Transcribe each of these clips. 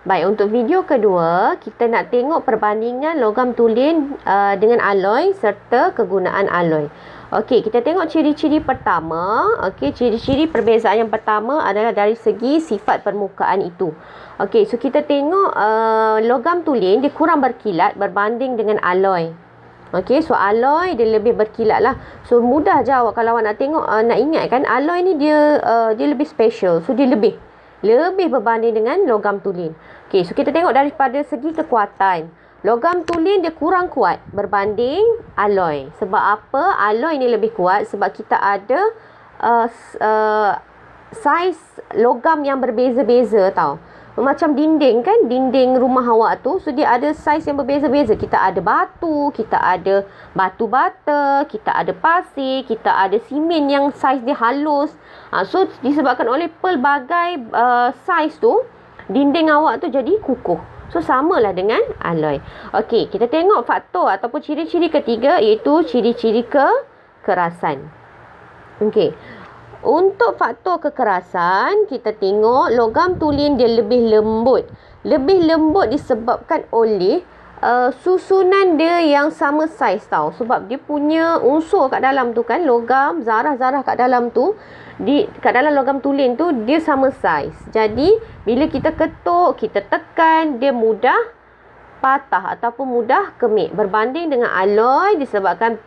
Baik, untuk video kedua, kita nak tengok perbandingan logam tulen dengan alloy serta kegunaan alloy. Okey, kita tengok ciri-ciri pertama. Okey, ciri-ciri perbezaan yang pertama adalah dari segi sifat permukaan itu. Okey, so kita tengok logam tulen dia kurang berkilat berbanding dengan alloy. Okey, so alloy dia lebih berkilat lah. So mudah je awak kalau awak nak tengok, nak ingat kan, alloy ni dia lebih special. So dia lebih berbanding dengan logam tulen. Okey, so kita tengok daripada segi kekuatan. Logam tulen dia kurang kuat berbanding alloy. Sebab apa? Alloy ni lebih kuat sebab kita ada saiz logam yang berbeza-beza tau. Macam dinding kan, dinding rumah awak tu, so dia ada saiz yang berbeza-beza. Kita ada batu, kita ada batu bata, kita ada pasir, kita ada simen yang saiz dia halus. So disebabkan oleh pelbagai saiz tu, dinding awak tu jadi kukuh. So samalah dengan alloy. Okey, kita tengok faktor ataupun ciri-ciri ketiga, iaitu ciri-ciri kekerasan. Okey. Untuk faktor kekerasan, kita tengok logam tulen dia lebih lembut. Lebih lembut disebabkan oleh susunan dia yang sama saiz tau. Sebab dia punya unsur kat dalam tu kan, logam, zarah-zarah kat dalam tu, kat dalam logam tulen tu dia sama saiz. Jadi bila kita ketuk, kita tekan, dia mudah patah ataupun mudah kemik. Berbanding dengan alloy, disebabkan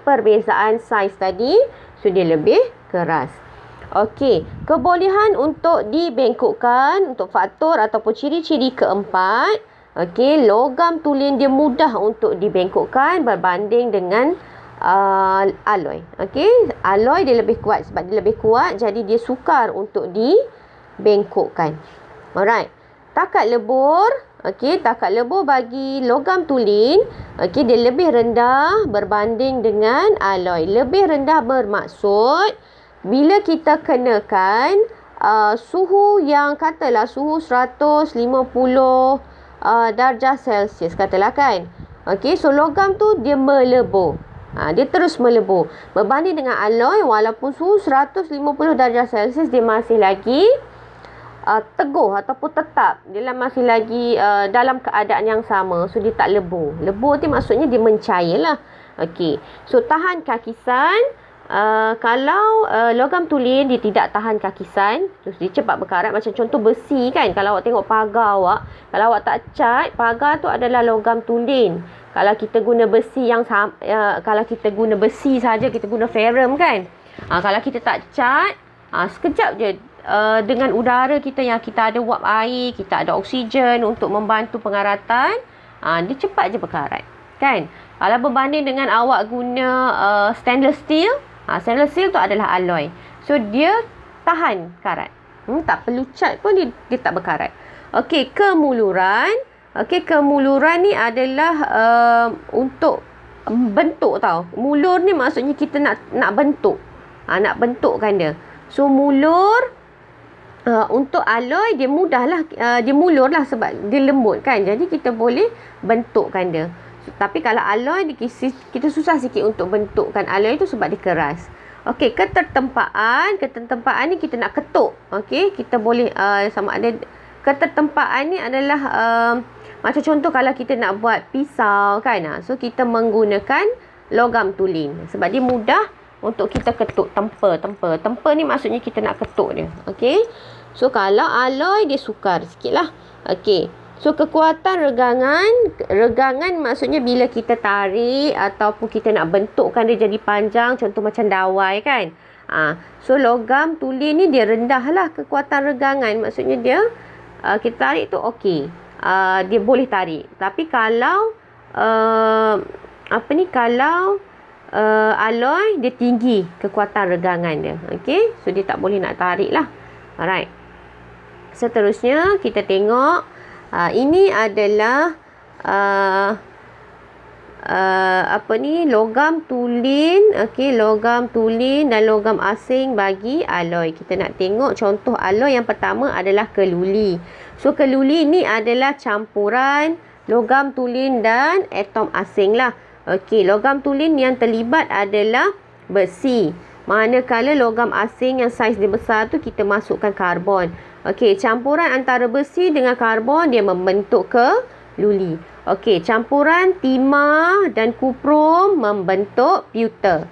perbezaan saiz tadi, so dia lebih keras. Okey, kebolehan untuk dibengkokkan, untuk faktor ataupun ciri-ciri keempat. Okey, logam tulen dia mudah untuk dibengkokkan berbanding dengan alloy. Okey, alloy dia lebih kuat sebab dia lebih kuat, jadi dia sukar untuk dibengkokkan. Alright. Takat lebur. Okey, takat lebur bagi logam tulen, okey, dia lebih rendah berbanding dengan alloy. Lebih rendah bermaksud bila kita kenakan suhu yang katalah suhu 150 darjah Celsius katalah kan. Okey, so logam tu dia melebur. Dia terus melebur. Berbanding dengan alloy, walaupun suhu 150 darjah Celsius, dia masih lagi teguh ataupun tetap. Dia masih lagi dalam keadaan yang sama. So dia tak lebur. Lebur tu maksudnya dia mencair lah. Okey, so tahan kakisan. Kalau logam tulen dia tidak tahan kakisan, terus dia cepat berkarat. Macam contoh besi kan, kalau awak tengok pagar awak, kalau awak tak cat, pagar tu adalah logam tulen. Kalau kita guna besi kalau kita guna besi saja, kita guna ferrum kan, kalau kita tak cat, sekejap je dengan udara kita yang kita ada wap air, kita ada oksigen untuk membantu pengaratan, dia cepat je berkarat kan. Kalau berbanding dengan awak guna stainless steel, stainless steel tu adalah alloy. So dia tahan karat. Tak perlu cat pun dia tak berkarat. Okey, kemuluran. Okey, kemuluran ni adalah untuk bentuk tau. Mulur ni maksudnya kita nak bentuk. Nak bentukkan dia. So mulur untuk alloy dia mudahlah, dia mulur lah sebab dia lembut kan. Jadi kita boleh bentukkan dia. Tapi kalau alloy kita susah sikit untuk bentukkan alloy tu sebab dia keras. Okey, ketertempaan ni kita nak ketuk. Okey, kita boleh sama ada ketertempaan ni adalah macam contoh kalau kita nak buat pisau kan. So kita menggunakan logam tulen sebab dia mudah untuk kita ketuk. Tempa ni maksudnya kita nak ketuk dia. Okey. So kalau alloy dia sukar sikitlah. Okey. So kekuatan regangan maksudnya bila kita tarik ataupun kita nak bentukkan dia jadi panjang, contoh macam dawai kan. So logam tulen ni dia rendah lah kekuatan regangan, maksudnya dia kita tarik tu okey. Dia boleh tarik. Tapi kalau kalau alloy dia tinggi kekuatan regangan dia. Okey, so dia tak boleh nak tarik lah. Alright. Seterusnya kita tengok ini adalah logam tulen. Okey, logam tulen dan logam asing bagi alloy. Kita nak tengok contoh alloy yang pertama adalah keluli. So keluli ni adalah campuran logam tulen dan atom asing lah. Okey, logam tulen yang terlibat adalah besi. Manakala logam asing yang saiz dia besar tu kita masukkan karbon. Okey, campuran antara besi dengan karbon dia membentuk keluli. Okey, campuran timah dan kuprum membentuk pewter.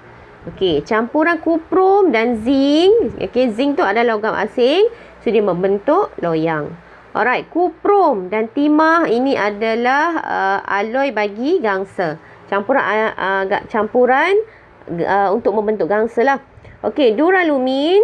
Okey, campuran kuprum dan zinc. Okey, zinc tu adalah logam asing. So, dia membentuk loyang. Alright, kuprum dan timah ini adalah alloy bagi gangsa. Campuran untuk membentuk gangsa lah. Okey, duralumin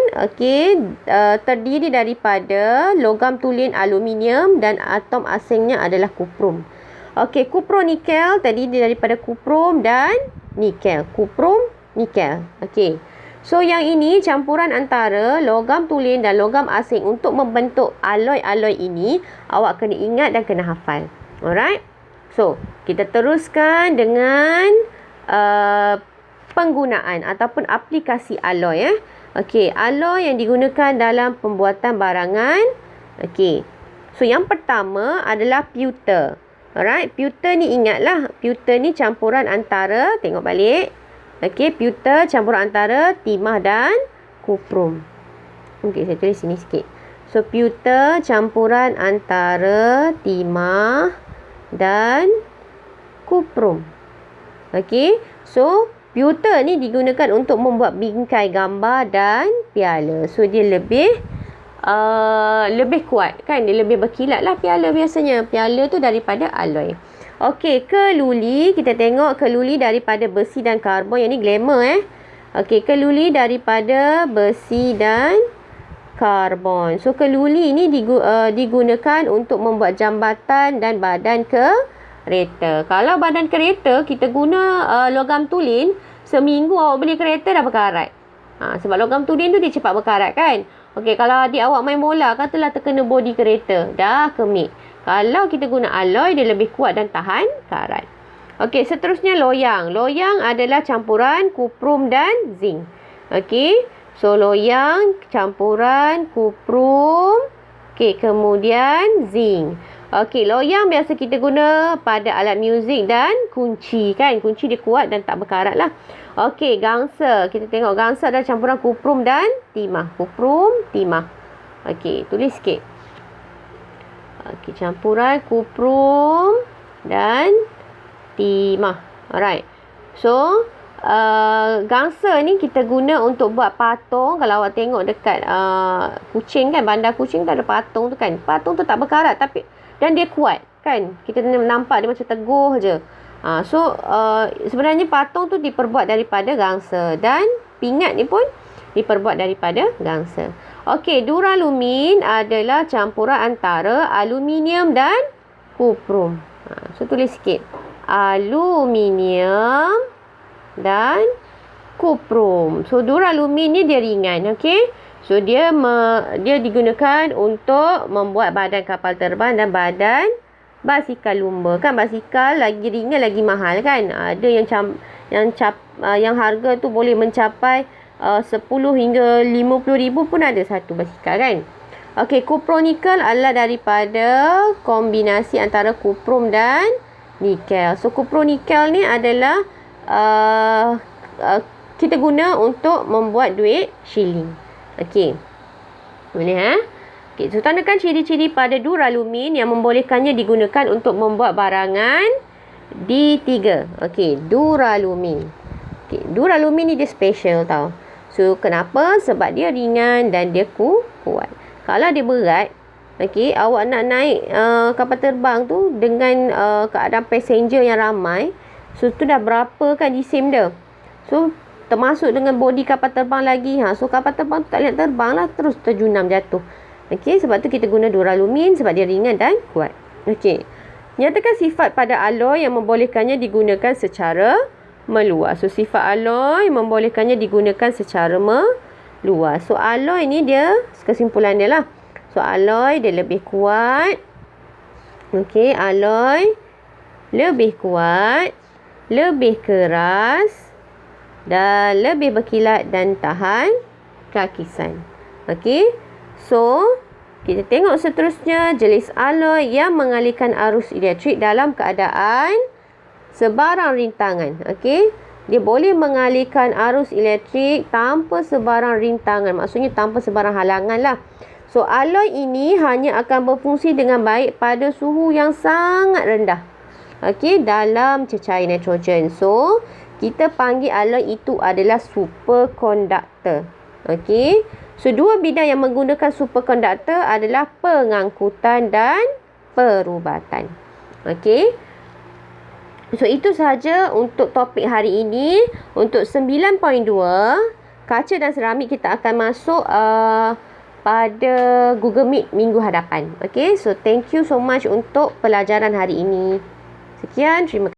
terdiri daripada logam tulen aluminium dan atom asingnya adalah kuprum. Okey, kupronikel terdiri daripada kuprum dan nikel. Kuprum, nikel. Okey. So, yang ini campuran antara logam tulen dan logam asing untuk membentuk alloy-alloy ini. Awak kena ingat dan kena hafal. Alright. So, kita teruskan dengan penggunaan ataupun aplikasi alloy. Okey, alloy yang digunakan dalam pembuatan barangan. Okey. So, yang pertama adalah pewter. Alright, pewter ni ingatlah. Pewter ni campuran antara, tengok balik. Okey, pewter campuran antara timah dan kuprum. Okey, saya tulis sini sikit. So, pewter campuran antara timah dan kuprum. Okey, so pewter ni digunakan untuk membuat bingkai gambar dan piala. So, dia lebih kuat kan. Dia lebih berkilat lah piala biasanya. Piala tu daripada alloy. Okey, keluli. Kita tengok keluli daripada besi dan karbon. Yang ni glamour Okey, keluli daripada besi dan karbon. So, keluli ni digunakan untuk membuat jambatan dan badan kereta. Kalau badan kereta kita guna logam tulen, seminggu awak beli kereta dah berkarat. Sebab logam tulen tu dia cepat berkarat kan. Okey, kalau adik awak main bola, katalah terkena bodi kereta, dah kemik. Kalau kita guna alloy, dia lebih kuat dan tahan karat. Okey, seterusnya loyang. Loyang adalah campuran kuprum dan zinc. Okey, so loyang campuran kuprum. Okey, kemudian zinc. Okey, loyang biasa kita guna pada alat muzik dan kunci kan. Kunci dia kuat dan tak berkarat lah. Okey, gangsa. Kita tengok gangsa adalah campuran kuprum dan timah. Kuprum, timah. Okey, tulis sikit. Okey, campuran kuprum dan timah. Alright. So, gangsa ni kita guna untuk buat patung. Kalau awak tengok dekat Kuching kan, bandar Kuching tu ada patung tu kan. Patung tu tak berkarat dan dia kuat kan. Kita nampak dia macam teguh je. Sebenarnya patung tu diperbuat daripada gangsa dan pingat ni pun diperbuat daripada gangsa. Okey, duralumin adalah campuran antara aluminium dan kuprum. So, tulis sikit. Aluminium dan kuprum. So, duralumin ni dia ringan. Okey. So, dia digunakan untuk membuat badan kapal terbang dan badan basikal lumba. Kan basikal lagi ringan lagi mahal kan. Ada yang harga tu boleh mencapai 10 hingga 50 ribu pun ada satu basikal kan. Okey, kupronikel adalah daripada kombinasi antara kuprum dan nikel. So, kupronikel ni adalah kita guna untuk membuat duit shilling. Okey. Boleh Okey, so tandakan ciri-ciri pada duralumin yang membolehkannya digunakan untuk membuat barangan D3. Okey, duralumin. Okey, duralumin ni dia special tau. So, kenapa? Sebab dia ringan dan dia kuat. Kalau dia berat, okey, awak nak naik kapal terbang tu dengan keadaan passenger yang ramai. So, tu dah berapa kan jisim dia. So, termasuk dengan bodi kapal terbang lagi. So, kapal terbang tu tak boleh terbang lah. Terus terjunam jatuh. Okey, sebab tu kita guna duralumin sebab dia ringan dan kuat. Okey. Nyatakan sifat pada alloy yang membolehkannya digunakan secara meluas. So, sifat alloy membolehkannya digunakan secara meluas. So, alloy ni dia, kesimpulan dia lah. So, alloy dia lebih kuat. Okey, alloy lebih kuat, lebih keras dan lebih berkilat dan tahan kakisan. Okey. So, kita tengok seterusnya jenis alloy yang mengalihkan arus elektrik dalam keadaan sebarang rintangan. Okey. Dia boleh mengalihkan arus elektrik tanpa sebarang rintangan. Maksudnya tanpa sebarang halangan lah. So, alloy ini hanya akan berfungsi dengan baik pada suhu yang sangat rendah. Okey, dalam cecair nitrogen. So, kita panggil alloy itu adalah superkonduktor. Okey. So, dua bidang yang menggunakan superkonduktor adalah pengangkutan dan perubatan. Okey. So, itu sahaja untuk topik hari ini. Untuk 9.2, kaca dan seramik kita akan masuk pada Google Meet minggu hadapan. Okay, so thank you so much untuk pelajaran hari ini. Sekian, terima kasih.